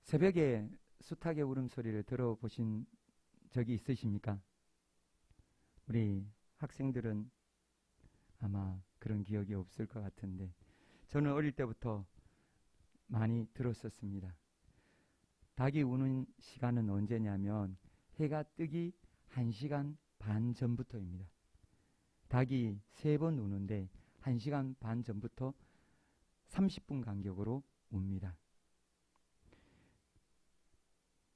새벽에 숱하게 울음소리를 들어보신 적이 있으십니까? 우리 학생들은 아마 그런 기억이 없을 것 같은데 저는 어릴 때부터 많이 들었었습니다. 닭이 우는 시간은 언제냐면 해가 뜨기 1시간 반 전부터입니다. 닭이 3번 우는데 1시간 반 전부터 30분 간격으로 웁니다.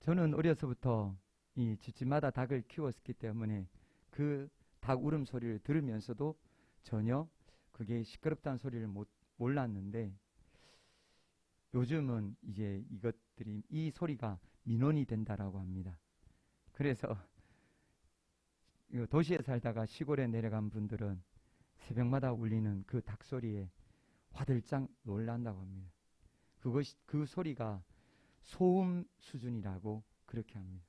저는 어려서부터 이 집집마다 닭을 키웠기 때문에 그 닭 울음소리를 들으면서도 전혀 그게 시끄럽다는 소리를 몰랐는데 요즘은 이제 이 소리가 민원이 된다라고 합니다. 그래서 도시에 살다가 시골에 내려간 분들은 새벽마다 울리는 그 닭 소리에 화들짝 놀란다고 합니다. 그 소리가 소음 수준이라고 그렇게 합니다.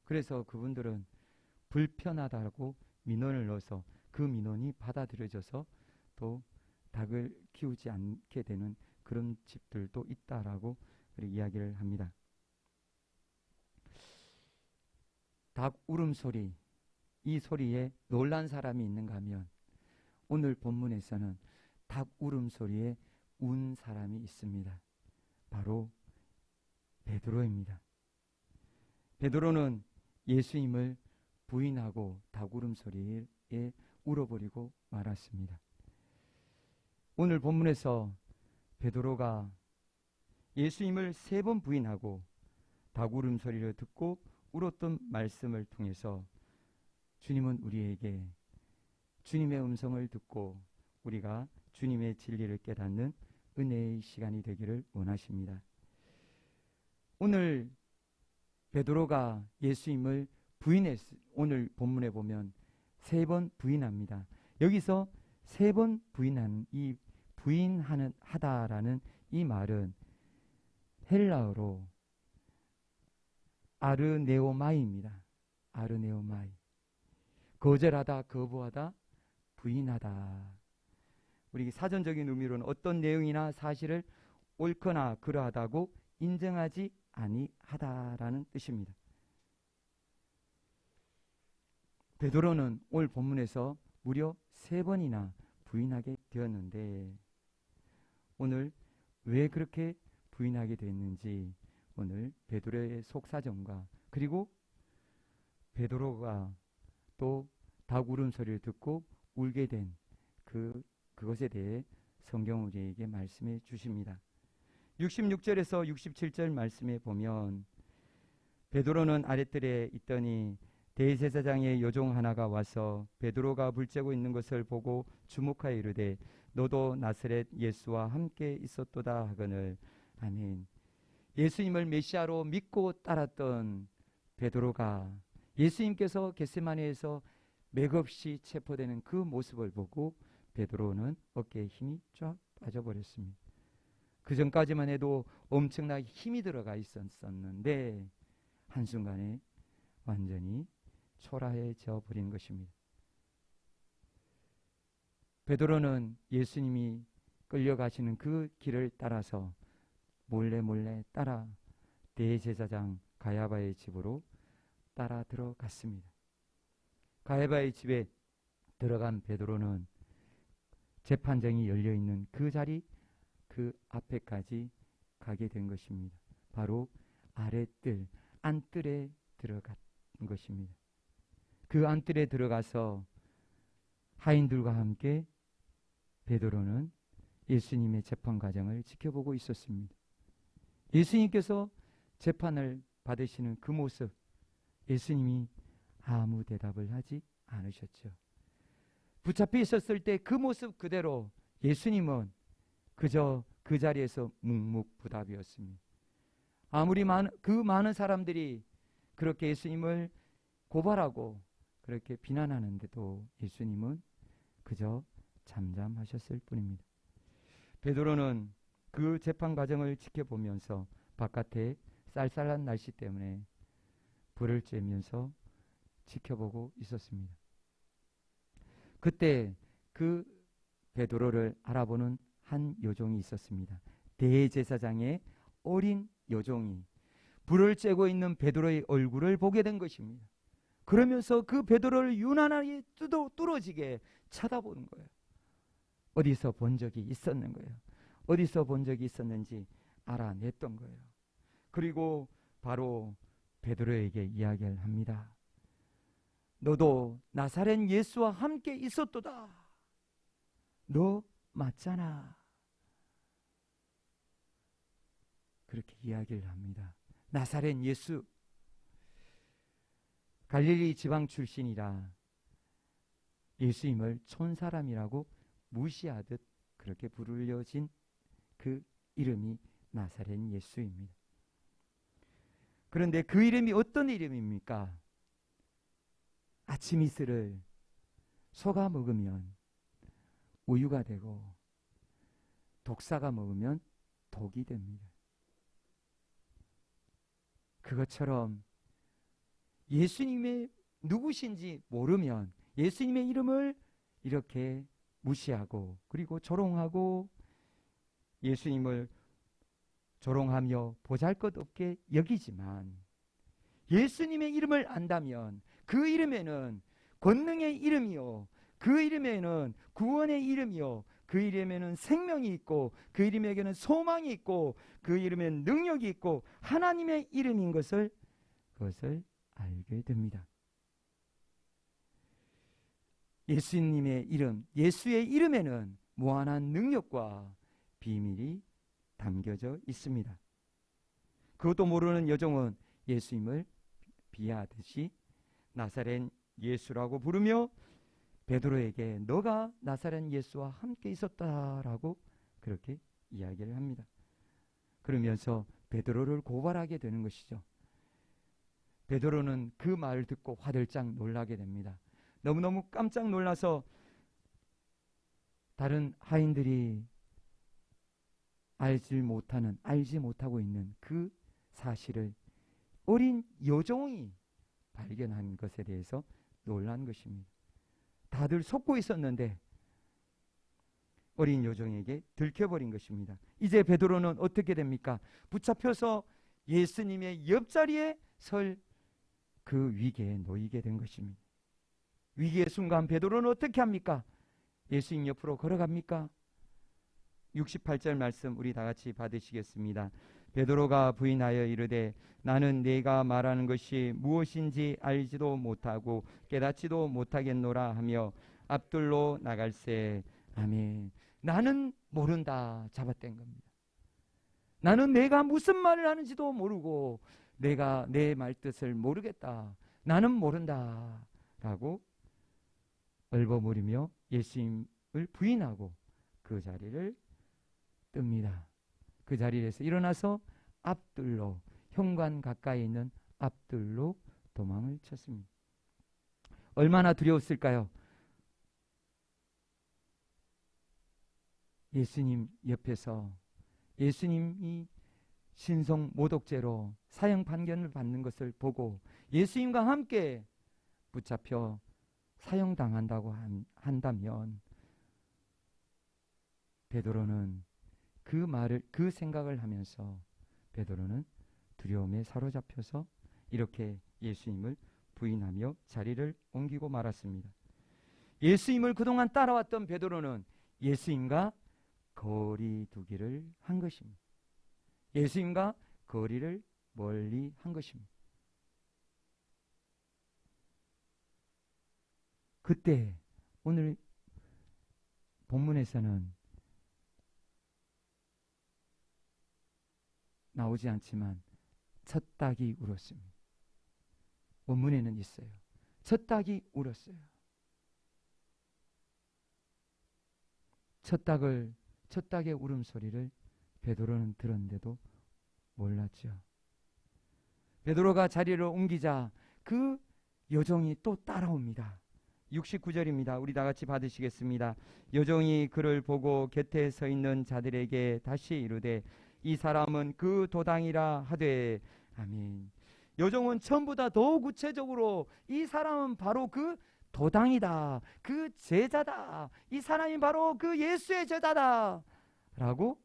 그래서 그분들은 불편하다고 민원을 넣어서 그 민원이 받아들여져서 또 닭을 키우지 않게 되는 그런 집들도 있다라고 이야기를 합니다. 닭 울음소리, 이 소리에 놀란 사람이 있는가 하면 오늘 본문에서는 닭 울음소리에 운 사람이 있습니다. 바로 베드로입니다. 베드로는 예수님을 부인하고 닭 울음소리에 울어버리고 말았습니다. 오늘 본문에서 베드로가 예수님을 3번 부인하고 닭 울음소리를 듣고 울었던 말씀을 통해서 주님은 우리에게 주님의 음성을 듣고 우리가 주님의 진리를 깨닫는 은혜의 시간이 되기를 원하십니다. 오늘 베드로가 예수님을 오늘 본문에 보면 3번 부인합니다. 여기서 3번 부인하다라는 이 말은 헬라어로 아르네오마이입니다. 아르네오마이. 거절하다, 거부하다, 부인하다. 우리 사전적인 의미로는 어떤 내용이나 사실을 옳거나 그러하다고 인정하지 아니하다라는 뜻입니다. 베드로는 오늘 본문에서 무려 3번이나 부인하게 되었는데 오늘 왜 그렇게 부인하게 됐는지 오늘 베드로의 속사정과 그리고 베드로가 또 닭 울음소리를 듣고 울게 된 그것에 대해 성경 우리에게 말씀해 주십니다. 66절에서 67절 말씀에 보면 베드로는 아랫뜰에 있더니 대제사장의 여종 하나가 와서 베드로가 불쬐고 있는 것을 보고 주목하여 이르되 너도 나사렛 예수와 함께 있었도다 하거늘. 아멘. 예수님을 메시아로 믿고 따랐던 베드로가 예수님께서 겟세마네에서 맥없이 체포되는 그 모습을 보고 베드로는 어깨에 힘이 쫙 빠져버렸습니다. 그 전까지만 해도 엄청나게 힘이 들어가 있었는데 한순간에 완전히 초라해져 버린 것입니다. 베드로는 예수님이 끌려가시는 그 길을 따라서 몰래 따라 대제사장 가야바의 집으로 따라 들어갔습니다. 가야바의 집에 들어간 베드로는 재판정이 열려있는 그 자리 그 앞에까지 가게 된 것입니다. 바로 아랫뜰, 안뜰에 들어간 것입니다. 그 안뜰에 들어가서 하인들과 함께 베드로는 예수님의 재판 과정을 지켜보고 있었습니다. 예수님께서 재판을 받으시는 그 모습, 예수님이 아무 대답을 하지 않으셨죠. 붙잡혀 있었을 때 그 모습 그대로 예수님은 그저 그 자리에서 묵묵부답이었습니다. 아무리 그 많은 사람들이 그렇게 예수님을 고발하고 그렇게 비난하는데도 예수님은 그저 잠잠하셨을 뿐입니다. 베드로는 그 재판 과정을 지켜보면서 바깥에 쌀쌀한 날씨 때문에 불을 쬐면서 지켜보고 있었습니다. 그때 그 베드로를 알아보는 한 여종이 있었습니다. 대제사장의 어린 여종이 불을 쬐고 있는 베드로의 얼굴을 보게 된 것입니다. 그러면서 그 베드로를 유난하게 뚫어지게 쳐다보는 거예요. 어디서 본 적이 있었는 거예요. 어디서 본 적이 있었는지 알아냈던 거예요. 그리고 바로 베드로에게 이야기를 합니다. 너도 나사렛 예수와 함께 있었도다. 너 맞잖아. 그렇게 이야기를 합니다. 나사렛 예수, 갈릴리 지방 출신이라 예수님을 촌사람이라고 무시하듯 그렇게 부르려진 그 이름이 나사렛 예수입니다. 그런데 그 이름이 어떤 이름입니까? 아침 이슬을 소가 먹으면 우유가 되고 독사가 먹으면 독이 됩니다. 그것처럼 예수님의 누구신지 모르면 예수님의 이름을 이렇게 무시하고 그리고 조롱하고 예수님을 조롱하며 보잘것없게 여기지만 예수님의 이름을 안다면 그 이름에는 권능의 이름이요, 그 이름에는 구원의 이름이요, 그 이름에는 생명이 있고 그 이름에게는 소망이 있고 그 이름에는 능력이 있고 하나님의 이름인 것을 그것을 알게 됩니다. 예수님의 이름, 예수의 이름에는 무한한 능력과 비밀이 담겨져 있습니다. 그것도 모르는 여종은 예수님을 비하하듯이 나사렛 예수라고 부르며 베드로에게 너가 나사렛 예수와 함께 있었다라고 그렇게 이야기를 합니다. 그러면서 베드로를 고발하게 되는 것이죠. 베드로는 그 말을 듣고 화들짝 놀라게 됩니다. 너무너무 깜짝 놀라서 다른 하인들이 알지 못하고 있는 그 사실을 어린 여종이 발견한 것에 대해서 놀란 것입니다. 다들 속고 있었는데 어린 여종에게 들켜버린 것입니다. 이제 베드로는 어떻게 됩니까? 붙잡혀서 예수님의 옆자리에 설 그 위기에 놓이게 된 것입니다. 위기의 순간 베드로는 어떻게 합니까? 예수님 옆으로 걸어갑니까? 68절 말씀 우리 다 같이 받으시겠습니다. 베드로가 부인하여 이르되 나는 네가 말하는 것이 무엇인지 알지도 못하고 깨닫지도 못하겠노라 하며 앞둘로 나갈새. 아멘. 나는 모른다 잡아댄 겁니다. 나는 내가 무슨 말을 하는지도 모르고 내가 내 말뜻을 모르겠다. 나는 모른다 라고 얼버무리며 예수님을 부인하고 그 자리를 뜹니다. 그 자리에서 일어나서 앞둘로 현관 가까이 있는 앞둘로 도망을 쳤습니다. 얼마나 두려웠을까요? 예수님 옆에서 예수님이 신성 모독죄로 사형 판결을 받는 것을 보고 예수님과 함께 붙잡혀 사형당한다고 한다면 베드로는 그 생각을 하면서 베드로는 두려움에 사로잡혀서 이렇게 예수님을 부인하며 자리를 옮기고 말았습니다. 예수님을 그동안 따라왔던 베드로는 예수님과 거리 두기를 한 것입니다. 예수님과 거리를 멀리 한 것입니다. 그때 오늘 본문에서는 나오지 않지만 첫 닭이 울었습니다. 원문에는 있어요. 첫 닭이 울었어요. 첫 닭의 울음소리를 베드로는 들었는데도 몰랐죠. 베드로가 자리를 옮기자 그 여종이 또 따라옵니다. 69절입니다. 우리 다 같이 받으시겠습니다. 여종이 그를 보고 곁에 서 있는 자들에게 다시 이르되 이 사람은 그 도당이라 하되. 아멘. 여종은 처음보다 더 구체적으로 이 사람은 바로 그 도당이다, 그 제자다, 이 사람이 바로 그 예수의 제자다 라고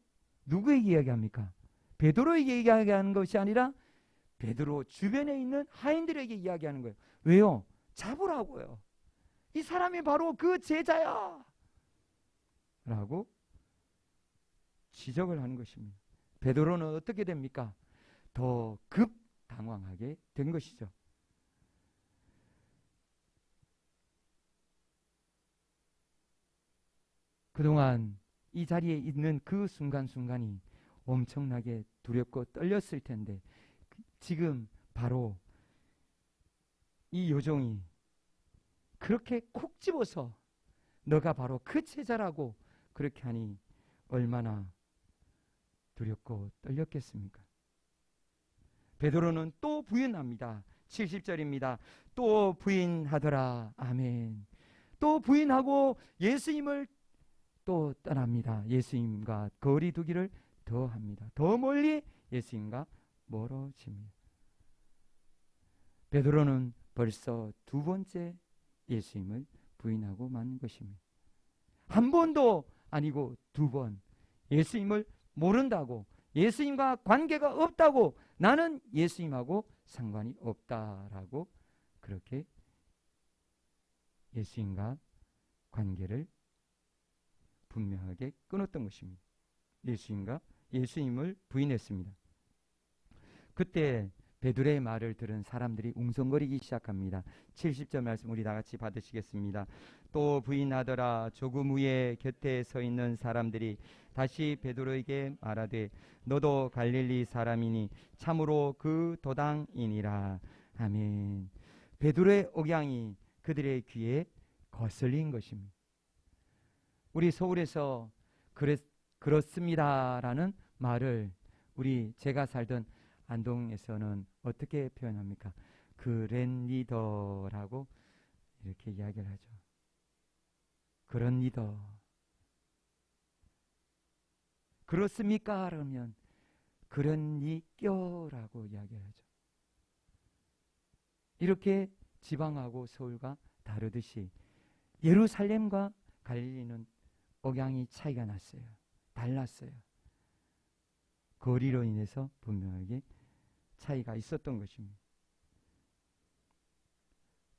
누구에게 이야기합니까? 베드로에게 이야기하는 것이 아니라 베드로 주변에 있는 하인들에게 이야기하는 거예요. 왜요? 잡으라고요. 이 사람이 바로 그 제자야 라고 지적을 하는 것입니다. 베드로는 어떻게 됩니까? 더 급 당황하게 된 것이죠. 그동안 이 자리에 있는 그 순간순간이 엄청나게 두렵고 떨렸을 텐데 지금 바로 이 요종이 그렇게 콕 집어서 너가 바로 그 제자라고 그렇게 하니 얼마나 두렵고 떨렸겠습니까? 베드로는 또 부인합니다. 70절입니다. 또 부인하더라. 아멘. 또 부인하고 예수님을 또 떠납니다. 예수님과 거리 두기를 더 합니다. 더 멀리 예수님과 멀어집니다. 베드로는 벌써 두 번째 예수님을 부인하고 만 것입니다. 한 번도 아니고 두 번 예수님을 모른다고, 예수님과 관계가 없다고, 나는 예수님하고 상관이 없다라고 그렇게 예수님과 관계를 분명하게 끊었던 것입니다. 예수님을 부인했습니다. 그때 베드로의 말을 들은 사람들이 웅성거리기 시작합니다. 70절 말씀 우리 다 같이 받으시겠습니다. 또 부인하더라. 조금 후에 곁에 서 있는 사람들이 다시 베드로에게 말하되 너도 갈릴리 사람이니 참으로 그 도당이니라. 아멘. 베드로의 억양이 그들의 귀에 거슬린 것입니다. 우리 서울에서 그렇습니다라는 말을 제가 살던 안동에서는 어떻게 표현합니까? 그랜리더라고 이렇게 이야기를 하죠. 그런 리더. 그렇습니까? 그러면 그런 리껴라고 이야기를 하죠. 이렇게 지방하고 서울과 다르듯이 예루살렘과 갈릴리는 억양이 차이가 났어요. 달랐어요. 거리로 인해서 분명하게 차이가 있었던 것입니다.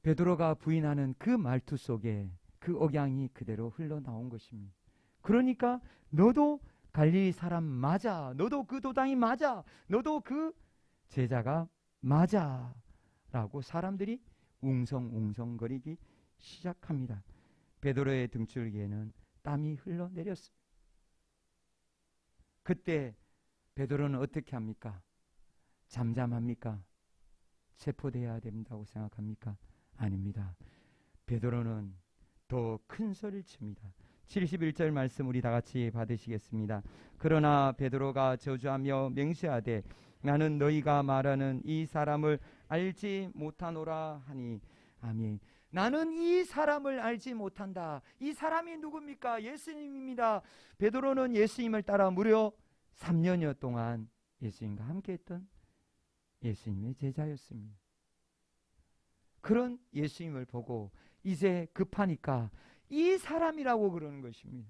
베드로가 부인하는 그 말투 속에 그 억양이 그대로 흘러나온 것입니다. 그러니까 너도 갈릴리 사람 맞아. 너도 그 도당이 맞아. 너도 그 제자가 맞아. 라고 사람들이 웅성웅성거리기 시작합니다. 베드로의 등줄기에는 땀이 흘러내렸습니다. 그때 베드로는 어떻게 합니까? 잠잠합니까? 체포되어야 된다고 생각합니까? 아닙니다. 베드로는 더 큰 소리를 칩니다. 71절 말씀 우리 다 같이 받으시겠습니다. 그러나 베드로가 저주하며 맹세하되 나는 너희가 말하는 이 사람을 알지 못하노라 하니. 아멘. 나는 이 사람을 알지 못한다. 이 사람이 누굽니까? 예수님입니다. 베드로는 예수님을 따라 무려 3년여 동안 예수님과 함께했던 예수님의 제자였습니다. 그런 예수님을 보고 이제 급하니까 이 사람이라고 그러는 것입니다.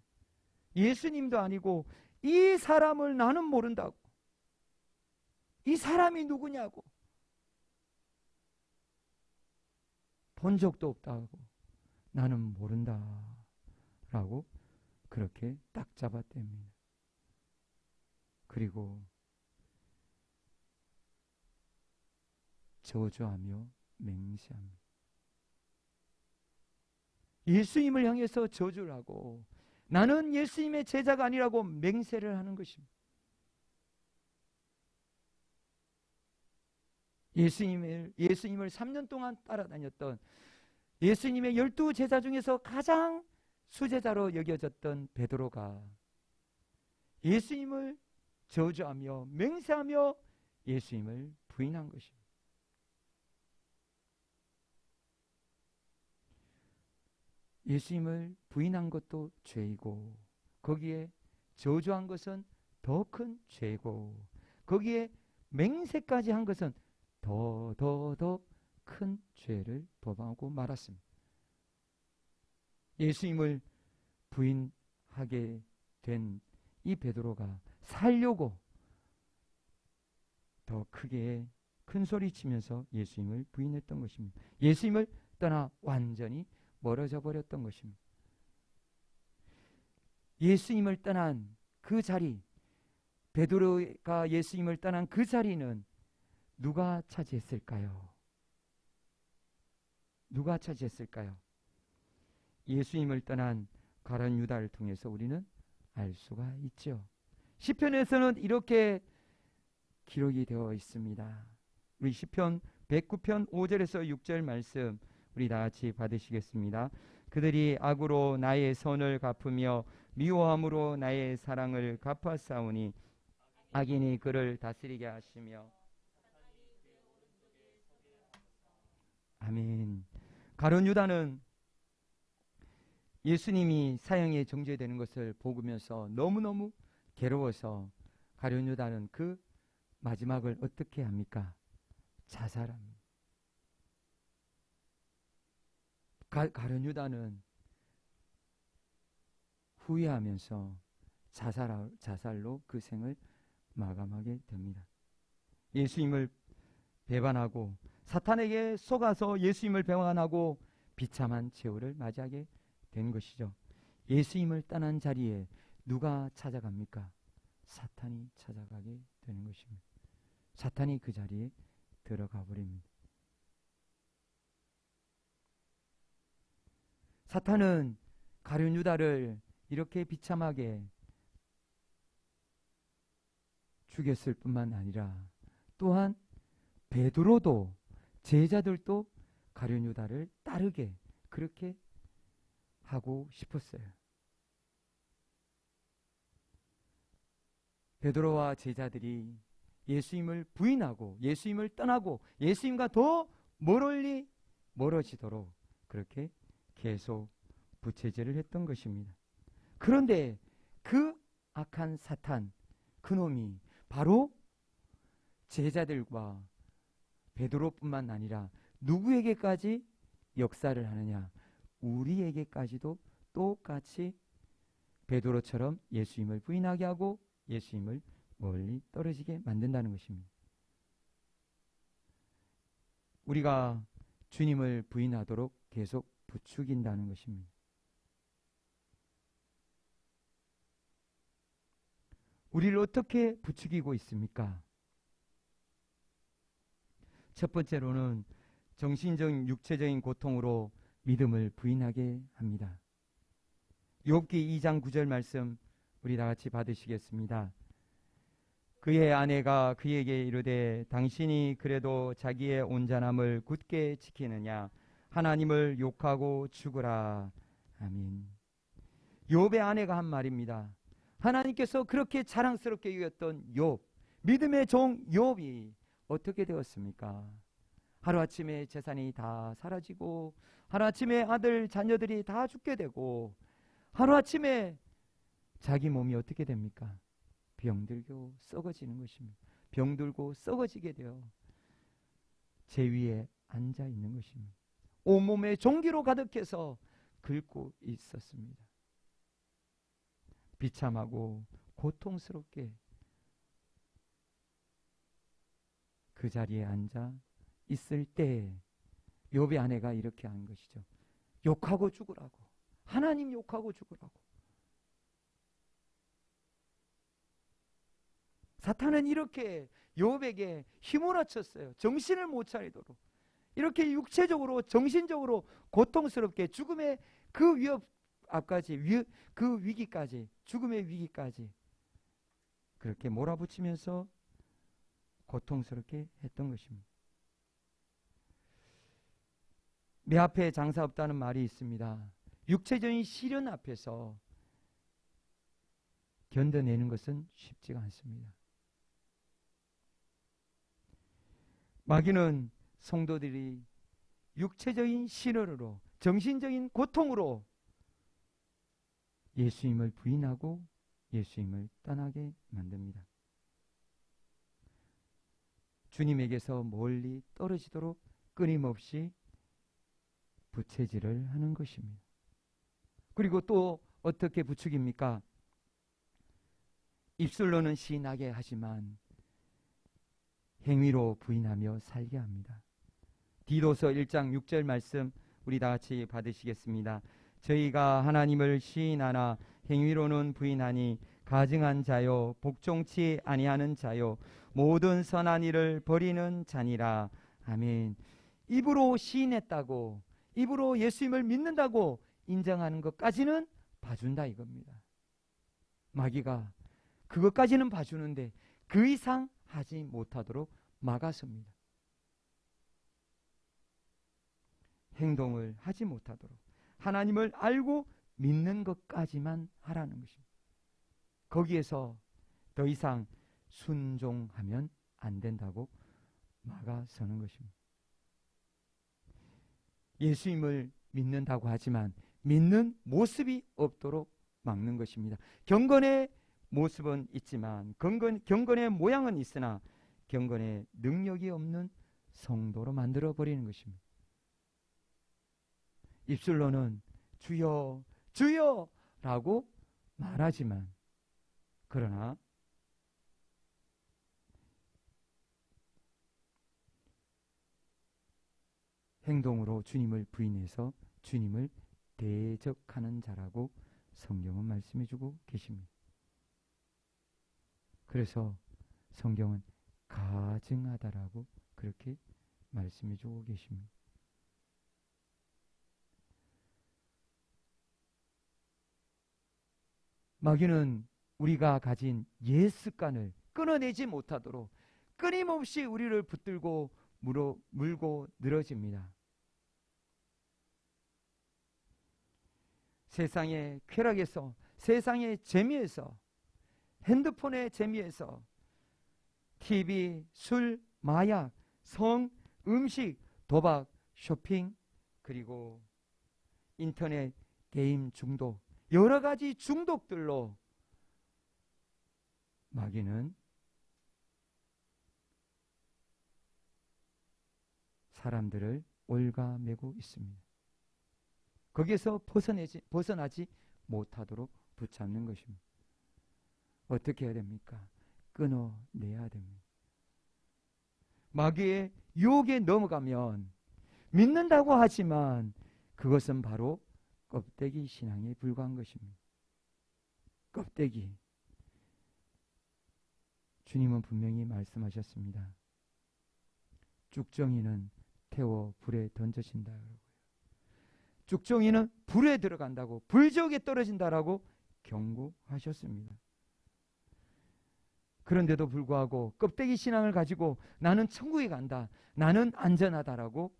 예수님도 아니고 이 사람을 나는 모른다고. 이 사람이 누구냐고. 본 적도 없다고. 나는 모른다라고 그렇게 딱 잡아댑니다. 그리고 저주하며 맹세합니다. 예수님을 향해서 저주를 하고 나는 예수님의 제자가 아니라고 맹세를 하는 것입니다. 예수님을 3년 동안 따라다녔던 예수님의 12 제자 중에서 가장 수제자로 여겨졌던 베드로가 예수님을 저주하며 맹세하며 예수님을 부인한 것입니다. 예수님을 부인한 것도 죄이고 거기에 저주한 것은 더 큰 죄고 거기에 맹세까지 한 것은 더 큰 죄를 범하고 말았습니다. 예수님을 부인하게 된 이 베드로가 살려고 더 크게 큰 소리 치면서 예수님을 부인했던 것입니다. 예수님을 떠나 완전히 멀어져 버렸던 것입니다. 예수님을 떠난 그 자리, 베드로가 예수님을 떠난 그 자리는 누가 차지했을까요? 누가 차지했을까요? 예수님을 떠난 가룟 유다를 통해서 우리는 알 수가 있죠. 시편에서는 이렇게 기록이 되어 있습니다. 우리 시편 109편 5절에서 6절 말씀 우리 다 같이 받으시겠습니다. 그들이 악으로 나의 선을 갚으며 미워함으로 나의 사랑을 갚아싸우니 악인이 그를 다스리게 하시며. 아멘. 가룟 유다는 예수님이 사형에 정죄되는 것을 보면서 너무너무 괴로워서 가룟 유다는 그 마지막을 어떻게 합니까? 자살합니다. 가룟 유다는 후회하면서 자살로 그 생을 마감하게 됩니다. 예수님을 배반하고 사탄에게 속아서 예수님을 배반하고 비참한 최후를 맞이하게 된 것이죠. 예수님을 떠난 자리에 누가 찾아갑니까? 사탄이 찾아가게 되는 것입니다. 사탄이 그 자리에 들어가 버립니다. 사탄은 가룟 유다를 이렇게 비참하게 죽였을 뿐만 아니라 또한 베드로도 제자들도 가룟 유다를 따르게 그렇게 하고 싶었어요. 베드로와 제자들이 예수님을 부인하고 예수님을 떠나고 예수님과 더 멀리 멀어지도록 그렇게 계속 부채질을 했던 것입니다. 그런데 그 악한 사탄, 그놈이 바로 제자들과 베드로뿐만 아니라 누구에게까지 역사를 하느냐? 우리에게까지도 똑같이 베드로처럼 예수님을 부인하게 하고 예수님을 멀리 떨어지게 만든다는 것입니다. 우리가 주님을 부인하도록 계속 부추긴다는 것입니다. 우리를 어떻게 부추기고 있습니까? 첫 번째로는 정신적인 육체적인 고통으로 믿음을 부인하게 합니다. 욥기 2장 9절 말씀 우리 다 같이 받으시겠습니다. 그의 아내가 그에게 이르되 당신이 그래도 자기의 온전함을 굳게 지키느냐 하나님을 욕하고 죽으라. 아멘. 욥의 아내가 한 말입니다. 하나님께서 그렇게 자랑스럽게 여겼던 욥, 믿음의 종 욥이 어떻게 되었습니까? 하루아침에 재산이 다 사라지고 하루아침에 아들 자녀들이 다 죽게 되고 하루아침에 자기 몸이 어떻게 됩니까? 병들고 썩어지는 것입니다. 병들고 썩어지게 되어 제 위에 앉아 있는 것입니다. 온몸에 종기로 가득해서 긁고 있었습니다. 비참하고 고통스럽게 그 자리에 앉아 있을 때 욥의 아내가 이렇게 한 것이죠. 욕하고 죽으라고. 하나님 욕하고 죽으라고. 사탄은 이렇게 욥에게 휘몰아쳤어요. 정신을 못 차리도록. 이렇게 육체적으로 정신적으로 고통스럽게 죽음의 그 위협 앞까지 그 위기까지 죽음의 위기까지 그렇게 몰아붙이면서 고통스럽게 했던 것입니다. 내 앞에 장사 없다는 말이 있습니다. 육체적인 시련 앞에서 견뎌내는 것은 쉽지가 않습니다. 마귀는 성도들이 육체적인 시련으로 정신적인 고통으로 예수님을 부인하고 예수님을 떠나게 만듭니다. 주님에게서 멀리 떨어지도록 끊임없이 부채질을 하는 것입니다. 그리고 또 어떻게 부추깁니까? 입술로는 시인하게 하지만 행위로 부인하며 살게 합니다. 디도서 1장 6절 말씀 우리 다 같이 받으시겠습니다. 저희가 하나님을 시인하나 행위로는 부인하니 가증한 자요 복종치 아니하는 자요 모든 선한 일을 버리는 자니라. 아멘. 입으로 시인했다고, 입으로 예수님을 믿는다고 인정하는 것까지는 봐준다 이겁니다. 마귀가 그것까지는 봐주는데 그 이상 하지 못하도록 막아섭니다. 행동을 하지 못하도록 하나님을 알고 믿는 것까지만 하라는 것입니다. 거기에서 더 이상 순종하면 안 된다고 막아서는 것입니다. 예수님을 믿는다고 하지만 믿는 모습이 없도록 막는 것입니다. 경건의 모습은 있지만 경건의 모양은 있으나 경건의 능력이 없는 성도로 만들어버리는 것입니다. 입술로는 주여 주여 라고 말하지만 그러나 행동으로 주님을 부인해서 주님을 대적하는 자라고 성경은 말씀해주고 계십니다. 그래서 성경은 가증하다라고 그렇게 말씀해주고 계십니다. 마귀는 우리가 가진 옛 습관을 끊어내지 못하도록 끊임없이 우리를 붙들고 물고 늘어집니다. 세상의 쾌락에서, 세상의 재미에서, 핸드폰의 재미에서 TV, 술, 마약, 성, 음식, 도박, 쇼핑, 그리고 인터넷, 게임 중독, 여러 가지 중독들로 마귀는 사람들을 올가매고 있습니다. 거기에서 벗어나지 못하도록 붙잡는 것입니다. 어떻게 해야 됩니까? 끊어내야 됩니다. 마귀의 유혹에 넘어가면 믿는다고 하지만 그것은 바로 껍데기 신앙에 불과한 것입니다. 껍데기. 주님은 분명히 말씀하셨습니다. 쭉정이는 태워 불에 던져진다. 쭉정이는 불에 들어간다고, 불지옥에 떨어진다라고 경고하셨습니다. 그런데도 불구하고 껍데기 신앙을 가지고 나는 천국에 간다, 나는 안전하다라고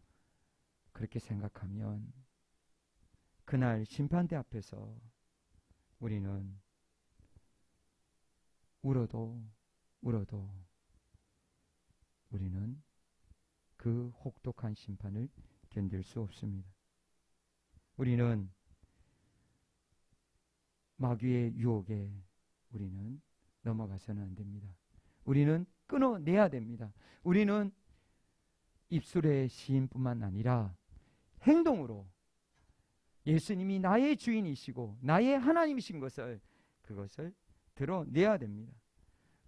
그렇게 생각하면 그날 심판대 앞에서 우리는 울어도 우리는 그 혹독한 심판을 견딜 수 없습니다. 우리는 마귀의 유혹에 우리는 넘어가서는 안 됩니다. 우리는 끊어내야 됩니다. 우리는 입술의 시인뿐만 아니라 행동으로 예수님이 나의 주인이시고 나의 하나님이신 그것을 드러내야 됩니다.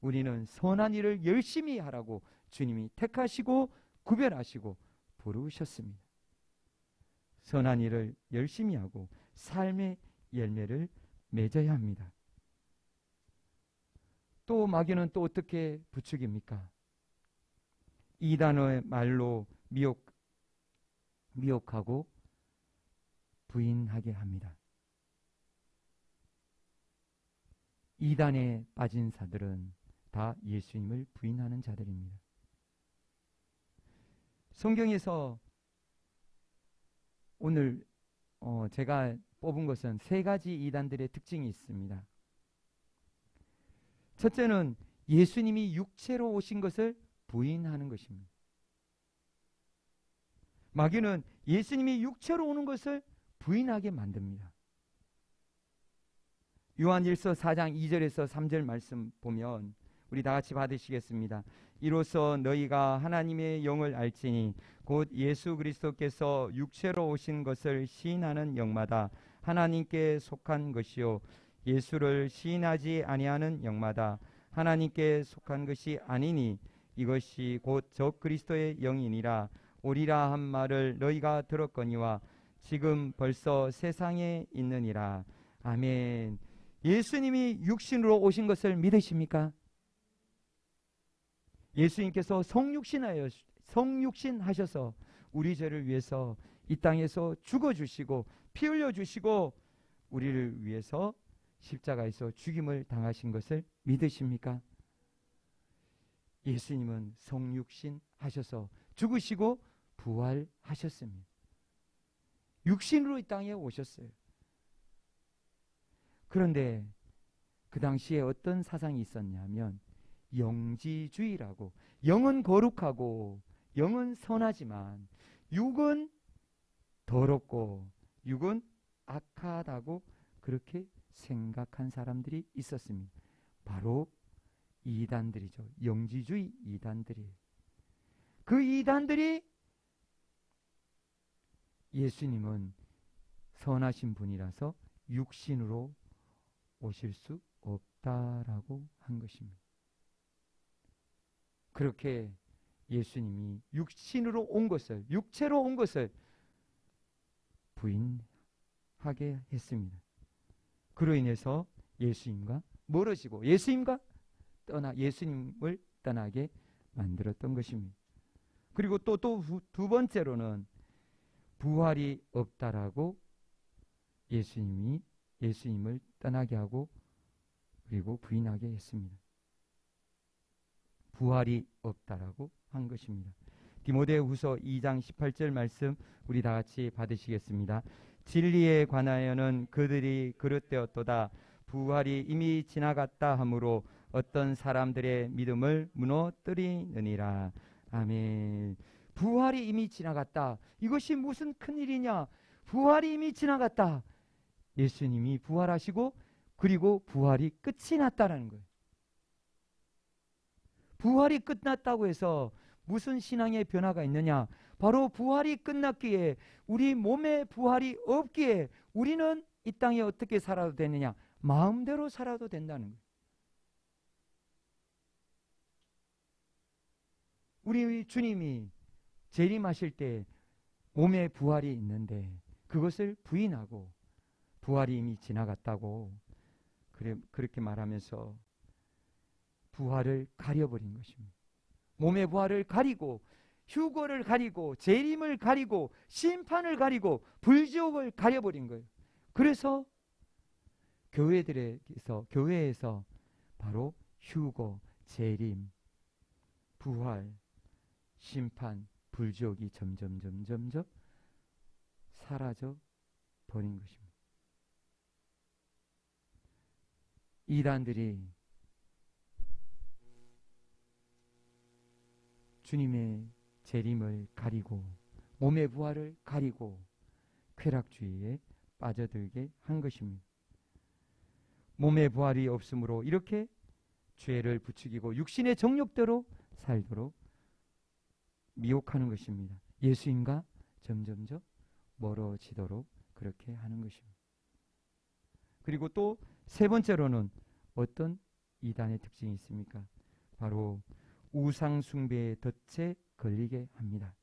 우리는 선한 일을 열심히 하라고 주님이 택하시고 구별하시고 부르셨습니다. 선한 일을 열심히 하고 삶의 열매를 맺어야 합니다. 또 마귀는 또 어떻게 부추깁니까? 이단의 말로 미혹하고 부인하게 합니다. 이단에 빠진 자들은 다 예수님을 부인하는 자들입니다. 성경에서 오늘 제가 뽑은 것은 세 가지 이단들의 특징이 있습니다. 첫째는 예수님이 육체로 오신 것을 부인하는 것입니다. 마귀는 예수님이 육체로 오는 것을 부인하게 만듭니다. 요한일서 4장 2절에서 3절 말씀 보면 우리 다 같이 받으시겠습니다. 이로써 너희가 하나님의 영을 알지니 곧 예수 그리스도께서 육체로 오신 것을 시인하는 영마다 하나님께 속한 것이요 예수를 시인하지 아니하는 영마다 하나님께 속한 것이 아니니 이것이 곧 적 그리스도의 영이니라 오리라 한 말을 너희가 들었거니와 지금 벌써 세상에 있느니라. 아멘. 예수님이 육신으로 오신 것을 믿으십니까? 예수님께서 성육신 하셔서 우리 죄를 위해서 이 땅에서 죽어주시고 피 흘려주시고 우리를 위해서 십자가에서 죽임을 당하신 것을 믿으십니까? 예수님은 성육신 하셔서 죽으시고 부활하셨습니다. 육신으로 이 땅에 오셨어요. 그런데 그 당시에 어떤 사상이 있었냐면 영지주의라고, 영은 거룩하고 영은 선하지만 육은 더럽고 육은 악하다고 그렇게 생각한 사람들이 있었습니다. 바로 이단들이죠. 영지주의 이단들이에요. 그 이단들이 예수님은 선하신 분이라서 육신으로 오실 수 없다라고 한 것입니다. 그렇게 예수님이 육신으로 온 것을, 육체로 온 것을 부인하게 했습니다. 그로 인해서 예수님과 멀어지고 예수님을 떠나게 만들었던 것입니다. 그리고 또 두 번째로는 부활이 없다라고 예수님을 떠나게 하고 그리고 부인하게 했습니다. 부활이 없다라고 한 것입니다. 디모데후서 2장 18절 말씀 우리 다 같이 받으시겠습니다. 진리에 관하여는 그들이 그릇되었도다. 부활이 이미 지나갔다 하므로 어떤 사람들의 믿음을 무너뜨리느니라. 아멘. 부활이 이미 지나갔다. 이것이 무슨 큰일이냐? 부활이 이미 지나갔다. 예수님이 부활하시고 그리고 부활이 끝이 났다라는 거예요. 부활이 끝났다고 해서 무슨 신앙의 변화가 있느냐? 바로 부활이 끝났기에 우리 몸에 부활이 없기에 우리는 이 땅에 어떻게 살아도 되느냐? 마음대로 살아도 된다는 거예요. 우리 주님이 재림하실 때 몸에 부활이 있는데 그것을 부인하고 부활이 이미 지나갔다고 그렇게 말하면서 부활을 가려버린 것입니다. 몸의 부활을 가리고 휴거를 가리고 재림을 가리고 심판을 가리고 불지옥을 가려버린 거예요. 그래서 교회에서 바로 휴거, 재림, 부활, 심판, 불지옥이 점점 사라져 버린 것입니다. 이단들이 주님의 재림을 가리고 몸의 부활을 가리고 쾌락주의에 빠져들게 한 것입니다. 몸의 부활이 없으므로 이렇게 죄를 부추기고 육신의 정욕대로 살도록 미혹하는 것입니다. 예수님과 점점 멀어지도록 그렇게 하는 것입니다. 그리고 또 세 번째로는 어떤 이단의 특징이 있습니까? 바로 우상 숭배의 덫에 걸리게 합니다.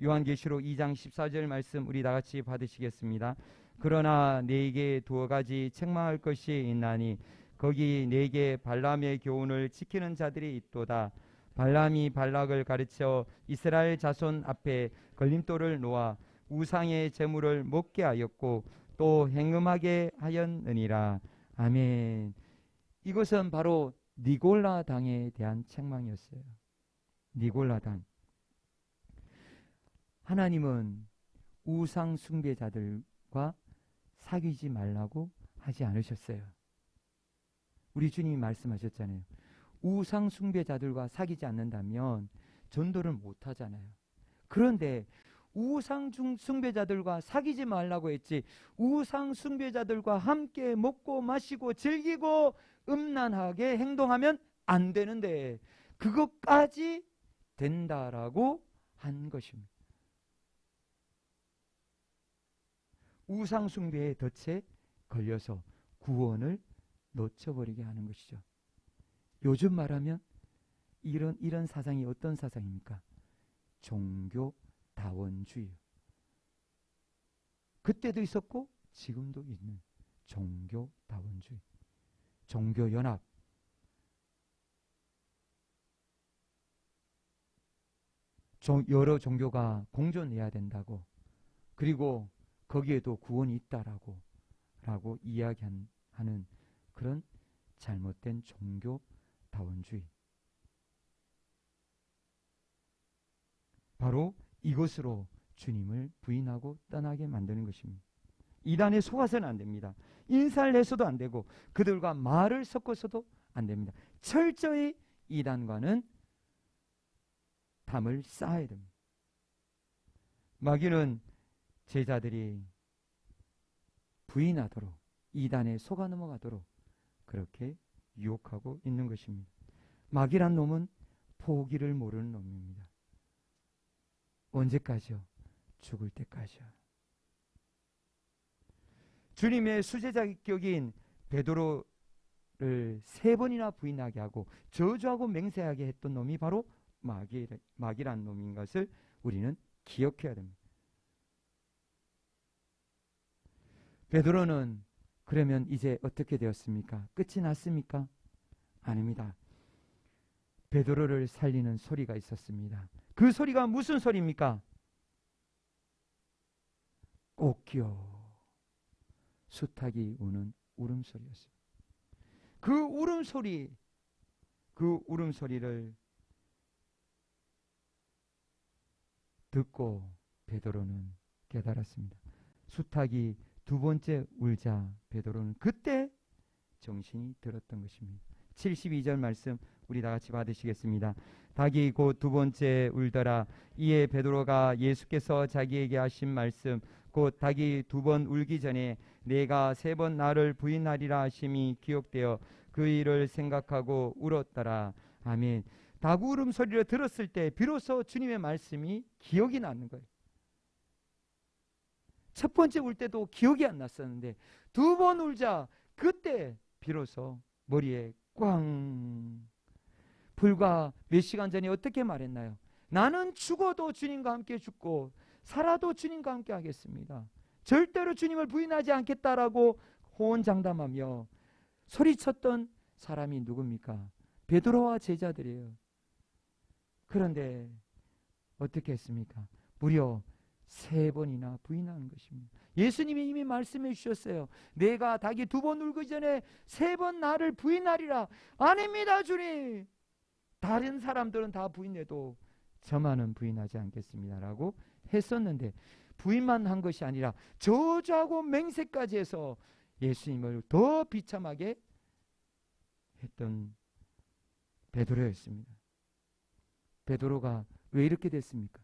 요한계시록 2장 14절 말씀 우리 다 같이 받으시겠습니다. 그러나 네게 두 가지 책망할 것이 있나니 거기 네게 발람의 교훈을 지키는 자들이 있도다. 발람이 발락을 가르쳐 이스라엘 자손 앞에 걸림돌을 놓아 우상의 제물을 먹게 하였고 또 행음하게 하였느니라. 아멘. 이것은 바로 니골라 당에 대한 책망이었어요. 니골라 당. 하나님은 우상 숭배자들과 사귀지 말라고 하지 않으셨어요. 우리 주님이 말씀하셨잖아요. 우상 숭배자들과 사귀지 않는다면 전도를 못 하잖아요. 그런데 우상 숭배자들과 사귀지 말라고 했지 우상 숭배자들과 함께 먹고 마시고 즐기고 음란하게 행동하면 안 되는데 그것까지 된다라고 한 것입니다. 우상 숭배의 덫에 걸려서 구원을 놓쳐버리게 하는 것이죠. 요즘 말하면 이런 사상이 어떤 사상입니까? 종교다원주의. 그때도 있었고 지금도 있는 종교다원주의. 종교연합. 여러 종교가 공존해야 된다고, 그리고 거기에도 구원이 있다라고 이야기하는 그런 잘못된 종교다원주의. 바로 이것으로 주님을 부인하고 떠나게 만드는 것입니다. 이단에 속아서는 안 됩니다. 인사를 해서도 안 되고 그들과 말을 섞어서도 안 됩니다. 철저히 이단과는 담을 쌓아야 됩니다. 마귀는 제자들이 부인하도록, 이단에 속아 넘어가도록 그렇게 유혹하고 있는 것입니다. 마귀란 놈은 포기를 모르는 놈입니다. 언제까지요? 죽을 때까지요. 주님의 수제자격인 베드로를 3번이나 부인하게 하고 저주하고 맹세하게 했던 놈이 바로 마귀란 놈인 것을 우리는 기억해야 됩니다. 베드로는 그러면 이제 어떻게 되었습니까? 끝이 났습니까? 아닙니다. 베드로를 살리는 소리가 있었습니다. 그 소리가 무슨 소리입니까? 꼭기어 수탉이 우는 울음소리였습니다. 그 울음소리를 듣고 베드로는 깨달았습니다. 수탉이 2번째 울자 베드로는 그때 정신이 들었던 것입니다. 72절 말씀 우리 다 같이 받으시겠습니다. 닭이 곧 2번째 울더라. 이에 베드로가 예수께서 자기에게 하신 말씀 곧 닭이 2번 울기 전에 내가 3번 나를 부인하리라 하심이 기억되어 그 일을 생각하고 울었더라. 아멘. 닭 울음소리를 들었을 때 비로소 주님의 말씀이 기억이 나는 거예요. 첫 번째 울 때도 기억이 안 났었는데 2번 울자 그때 비로소 머리에 꽝. 불과 몇 시간 전에 어떻게 말했나요? 나는 죽어도 주님과 함께 죽고 살아도 주님과 함께 하겠습니다. 절대로 주님을 부인하지 않겠다라고 호언장담하며 소리쳤던 사람이 누굽니까? 베드로와 제자들이에요. 그런데 어떻게 했습니까? 무려 3번이나 부인하는 것입니다. 예수님이 이미 말씀해 주셨어요. 내가 닭이 2번 울기 전에 3번 나를 부인하리라. 아닙니다 주님. 다른 사람들은 다 부인해도 저만은 부인하지 않겠습니다 라고 했었는데 부인만 한 것이 아니라 저주하고 맹세까지 해서 예수님을 더 비참하게 했던 베드로였습니다. 베드로가 왜 이렇게 됐습니까?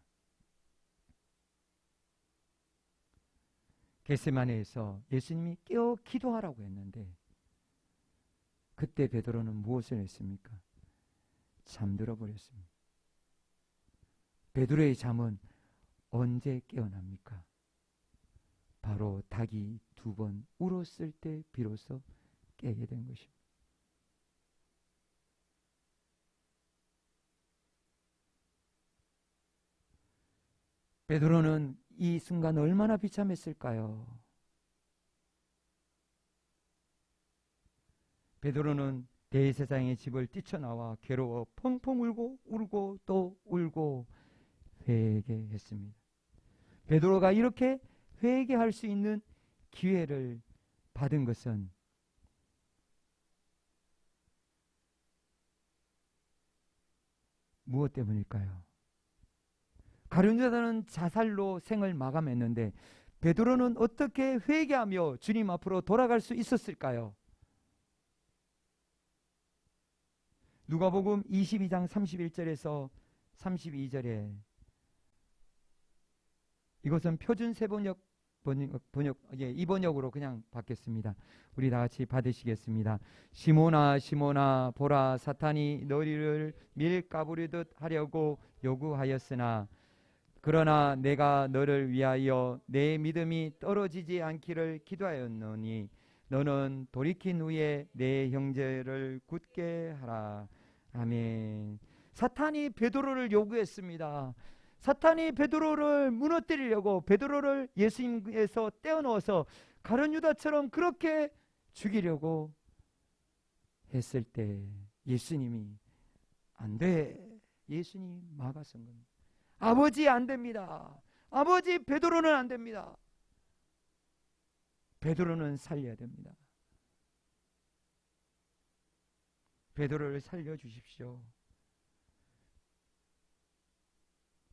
겟세마네에서 예수님이 깨어 기도하라고 했는데 그때 베드로는 무엇을 했습니까? 잠들어 버렸습니다. 베드로의 잠은 언제 깨어납니까? 바로 닭이 2번 울었을 때 비로소 깨게 된 것입니다. 베드로는 이 순간 얼마나 비참했을까요? 베드로는 대제사장의 집을 뛰쳐나와 괴로워 펑펑 울고 또 울고 회개했습니다. 베드로가 이렇게 회개할 수 있는 기회를 받은 것은 무엇 때문일까요? 가룟 유다는 자살로 생을 마감했는데 베드로는 어떻게 회개하며 주님 앞으로 돌아갈 수 있었을까요? 누가복음 22장 31절에서 32절에 이것은 표준 세번역 이 번역으로 그냥 받겠습니다. 우리 다 같이 받으시겠습니다. 시몬아 시몬아 보라 사탄이 너희를 밀가부리듯 하려고 요구하였으나 그러나 내가 너를 위하여 내 믿음이 떨어지지 않기를 기도하였노니 너는 돌이킨 후에 내 형제를 굳게 하라. 아멘. 사탄이 베드로를 요구했습니다. 사탄이 베드로를 무너뜨리려고 베드로를 예수님에서 떼어넣어서 가룟 유다처럼 그렇게 죽이려고 했을 때 예수님이 안 돼. 예수님이 막아선 겁니다. 아버지 안 됩니다. 아버지 베드로는 안 됩니다. 베드로는 살려야 됩니다. 베드로를 살려주십시오.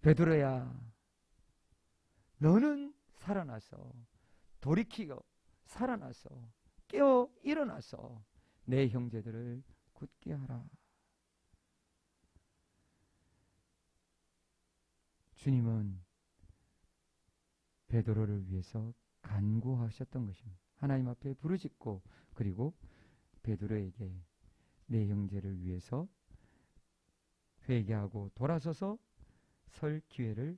베드로야, 너는 살아나서 돌이키고 살아나서 깨어 일어나서 내 형제들을 굳게 하라. 주님은 베드로를 위해서 간구하셨던 것입니다. 하나님 앞에 부르짖고 그리고 베드로에게 내 형제를 위해서 회개하고 돌아서서 설 기회를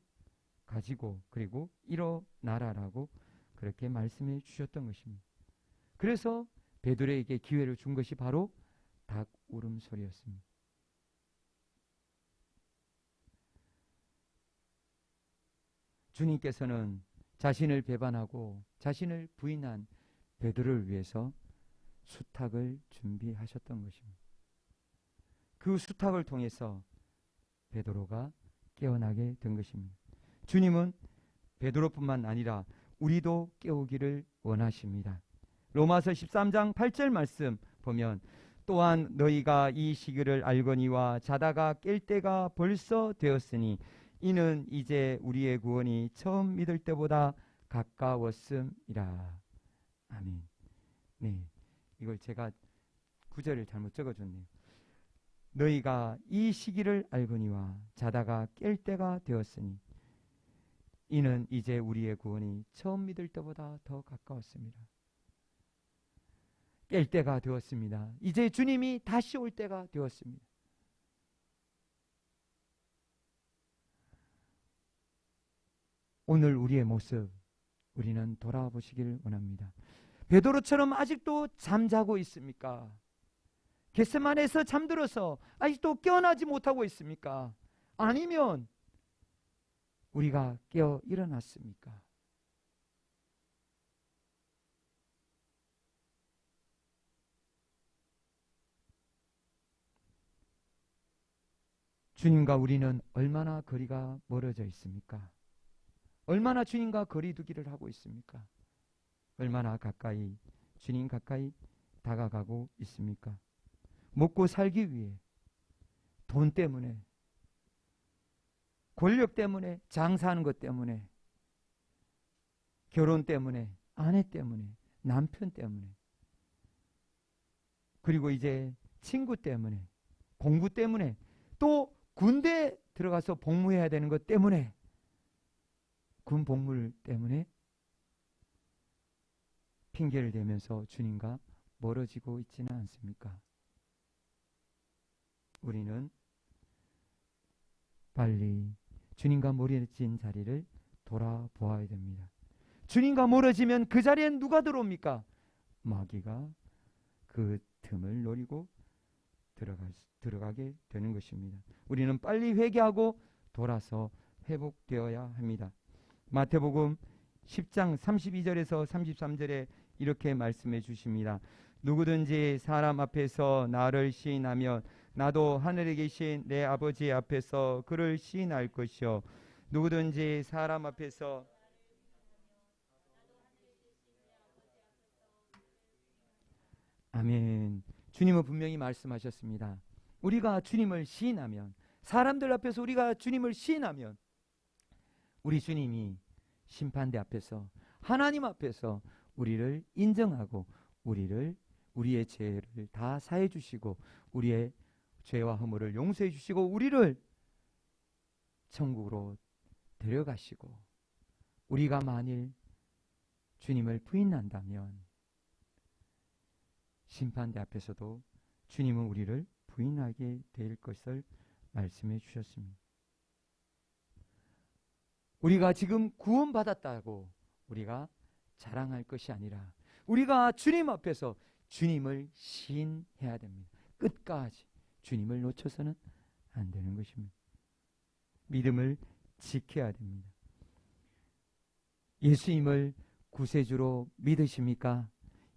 가지고 그리고 일어나라라고 그렇게 말씀해 주셨던 것입니다. 그래서 베드로에게 기회를 준 것이 바로 닭 울음소리였습니다. 주님께서는 자신을 배반하고 자신을 부인한 베드로를 위해서 수탉을 준비하셨던 것입니다. 그 수탉을 통해서 베드로가 깨어나게 된 것입니다. 주님은 베드로뿐만 아니라 우리도 깨우기를 원하십니다. 로마서 13장 8절 말씀 보면 또한 너희가 이 시기를 알거니와 자다가 깰 때가 벌써 되었으니 이는 이제 우리의 구원이 처음 믿을 때보다 가까웠음이라. 아멘. 네, 이걸 제가 구절을 잘못 적어줬네요. 너희가 이 시기를 알거니와 자다가 깰 때가 되었으니 이는 이제 우리의 구원이 처음 믿을 때보다 더 가까웠습니다. 깰 때가 되었습니다. 이제 주님이 다시 올 때가 되었습니다. 오늘 우리의 모습 우리는 돌아보시길 원합니다. 베드로처럼 아직도 잠자고 있습니까? 겟세마네에서 잠들어서 아직도 깨어나지 못하고 있습니까? 아니면 우리가 깨어 일어났습니까? 주님과 우리는 얼마나 거리가 멀어져 있습니까? 얼마나 주님과 거리 두기를 하고 있습니까? 얼마나 가까이 주님 가까이 다가가고 있습니까? 먹고 살기 위해 돈 때문에 권력 때문에 장사하는 것 때문에 결혼 때문에 아내 때문에 남편 때문에 그리고 이제 친구 때문에 공부 때문에 또 군대 들어가서 복무해야 되는 것 때문에 군 복무 때문에 핑계를 대면서 주님과 멀어지고 있지는 않습니까? 우리는 빨리 주님과 멀어진 자리를 돌아보아야 됩니다. 주님과 멀어지면 그 자리엔 누가 들어옵니까? 마귀가 그 틈을 노리고 들어가게 되는 것입니다. 우리는 빨리 회개하고 돌아서 회복되어야 합니다. 마태복음 10장 32절에서 33절에 이렇게 말씀해 주십니다. 누구든지 사람 앞에서 나를 시인하면 나도 하늘에 계신 내 아버지 앞에서 그를 시인할 것이요 누구든지 사람 앞에서 아멘. 주님은 분명히 말씀하셨습니다. 우리가 주님을 시인하면 사람들 앞에서 우리가 주님을 시인하면 우리 주님이 심판대 앞에서 하나님 앞에서 우리를 인정하고 우리의 죄를 다 사해 주시고 우리의 죄와 허물을 용서해 주시고 우리를 천국으로 데려가시고 우리가 만일 주님을 부인한다면 심판대 앞에서도 주님은 우리를 부인하게 될 것을 말씀해 주셨습니다. 우리가 지금 구원받았다고 우리가 자랑할 것이 아니라 우리가 주님 앞에서 주님을 시인해야 됩니다. 끝까지 주님을 놓쳐서는 안 되는 것입니다. 믿음을 지켜야 됩니다. 예수님을 구세주로 믿으십니까?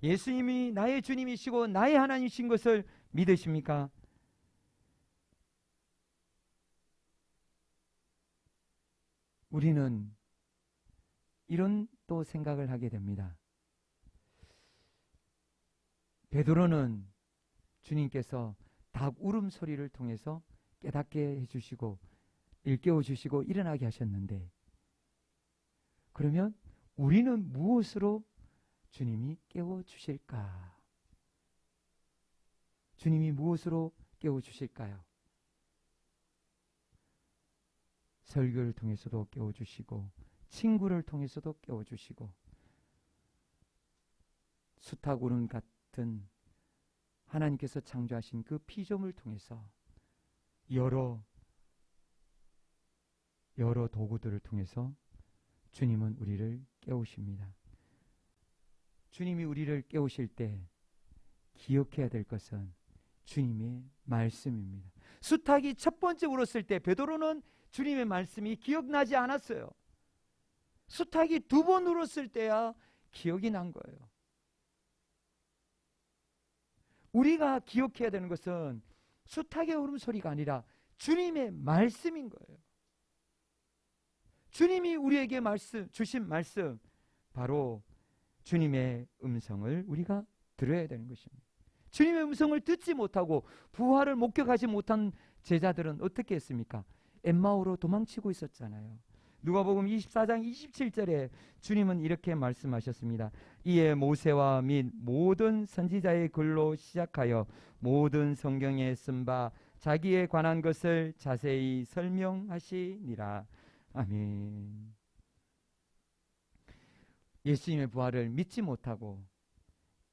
예수님이 나의 주님이시고 나의 하나님이신 것을 믿으십니까? 우리는 이런 또 생각을 하게 됩니다. 베드로는 주님께서 닭 울음소리를 통해서 깨닫게 해주시고 일깨워 주시고 일어나게 하셨는데, 그러면 우리는 무엇으로 주님이 깨워 주실까? 주님이 무엇으로 깨워 주실까요? 설교를 통해서도 깨워 주시고 친구를 통해서도 깨워 주시고 수탉울음 같은 하나님께서 창조하신 그 피조물 통해서 여러 도구들을 통해서 주님은 우리를 깨우십니다. 주님이 우리를 깨우실 때 기억해야 될 것은 주님의 말씀입니다. 수탉이 첫 번째 울었을 때 베드로는 주님의 말씀이 기억나지 않았어요. 수탉이 두 번 울었을 때야 기억이 난 거예요. 우리가 기억해야 되는 것은 수탉의 울음소리가 아니라 주님의 말씀인 거예요. 주님이 우리에게 주신 말씀, 바로 주님의 음성을 우리가 들어야 되는 것입니다. 주님의 음성을 듣지 못하고 부활을 목격하지 못한 제자들은 어떻게 했습니까? 엠마오로 도망치고 있었잖아요. 누가복음 24장 27절에 주님은 이렇게 말씀하셨습니다. 이에 모세와 및 모든 선지자의 글로 시작하여 모든 성경에 쓴 바 자기에 관한 것을 자세히 설명하시니라. 아멘. 예수님의 부활을 믿지 못하고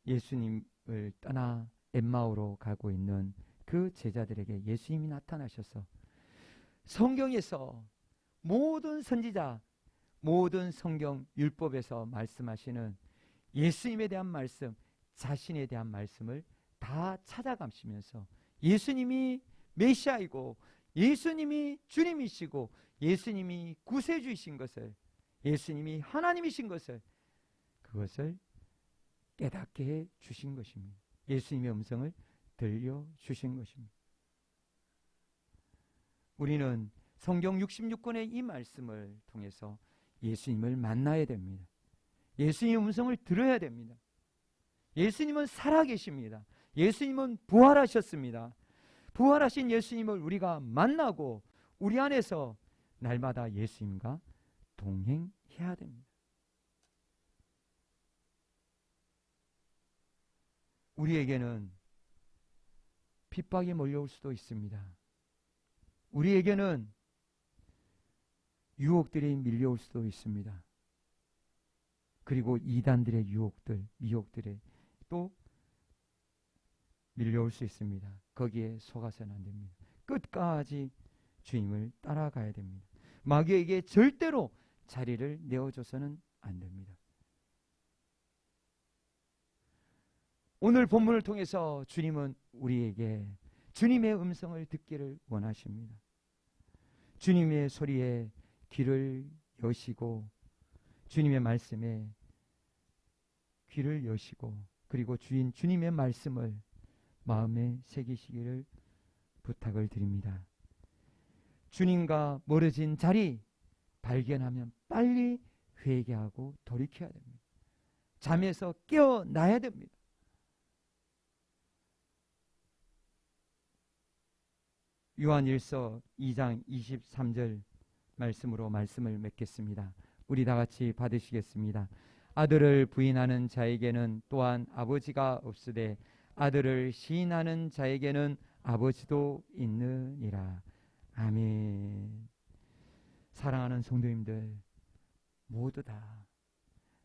예수님을 떠나 엠마오로 가고 있는 그 제자들에게 예수님이 나타나셔서 성경에서 모든 선지자, 모든 성경 율법에서 말씀하시는 예수님에 대한 말씀, 자신에 대한 말씀을 다 찾아가시면서 예수님이 메시아이고 예수님이 주님이시고 예수님이 구세주이신 것을, 예수님이 하나님이신 것을, 그것을 깨닫게 해 주신 것입니다. 예수님의 음성을 들려주신 것입니다. 우리는 성경 66권의 이 말씀을 통해서 예수님을 만나야 됩니다. 예수님의 음성을 들어야 됩니다. 예수님은 살아계십니다. 예수님은 부활하셨습니다. 부활하신 예수님을 우리가 만나고 우리 안에서 날마다 예수님과 동행해야 됩니다. 우리에게는 핍박이 몰려올 수도 있습니다. 우리에게는 유혹들이 밀려올 수도 있습니다. 그리고 이단들의 유혹들, 미혹들에 또 밀려올 수 있습니다. 거기에 속아서는 안 됩니다. 끝까지 주님을 따라가야 됩니다. 마귀에게 절대로 자리를 내어줘서는 안 됩니다. 오늘 본문을 통해서 주님은 우리에게 주님의 음성을 듣기를 원하십니다. 주님의 소리에 귀를 여시고 주님의 말씀에 귀를 여시고 그리고 주님의 말씀을 마음에 새기시기를 부탁을 드립니다. 주님과 멀어진 자리 발견하면 빨리 회개하고 돌이켜야 됩니다. 잠에서 깨어나야 됩니다. 요한일서 2장 23절 말씀으로 말씀을 맺겠습니다. 우리 다 같이 받으시겠습니다. 아들을 부인하는 자에게는 또한 아버지가 없으되 아들을 시인하는 자에게는 아버지도 있느니라. 아멘. 사랑하는 성도님들 모두 다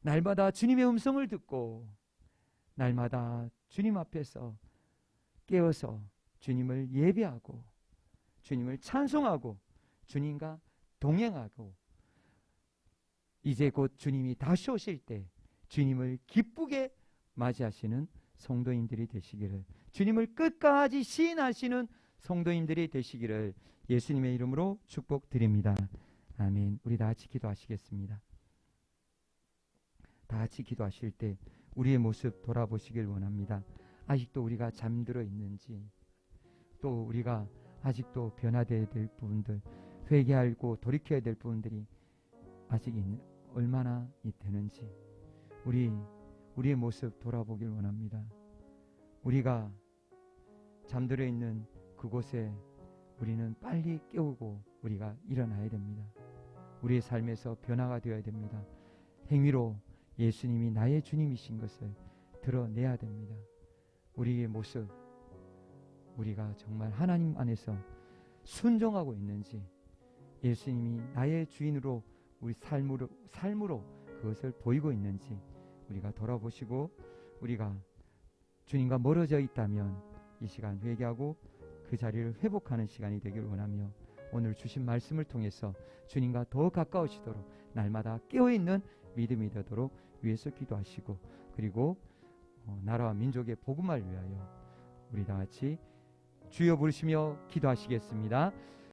날마다 주님의 음성을 듣고 날마다 주님 앞에서 깨어서 주님을 예배하고 주님을 찬송하고 주님과 동행하고 이제 곧 주님이 다시 오실 때 주님을 기쁘게 맞이하시는 성도인들이 되시기를, 주님을 끝까지 시인하시는 성도님들이 되시기를 예수님의 이름으로 축복드립니다. 아멘. 우리 다 같이 기도하시겠습니다. 다 같이 기도하실 때 우리의 모습 돌아보시길 원합니다. 아직도 우리가 잠들어 있는지, 또 우리가 아직도 변화되어야 될 부분들, 회개하고 돌이켜야 될 부분들이 아직 얼마나 되는지 우리의 모습 돌아보길 원합니다. 우리가 잠들어 있는 그곳에 우리는 빨리 깨우고 우리가 일어나야 됩니다. 우리의 삶에서 변화가 되어야 됩니다. 행위로 예수님이 나의 주님이신 것을 드러내야 됩니다. 우리의 모습, 우리가 정말 하나님 안에서 순종하고 있는지, 예수님이 나의 주인으로 우리 삶으로 그것을 보이고 있는지 우리가 돌아보시고, 우리가 주님과 멀어져 있다면 이 시간 회개하고 그 자리를 회복하는 시간이 되길 원하며, 오늘 주신 말씀을 통해서 주님과 더 가까워지도록 날마다 깨어있는 믿음이 되도록 위해서 기도하시고, 그리고 나라와 민족의 복음을 위하여 우리 다 같이 주여 부르시며 기도하시겠습니다.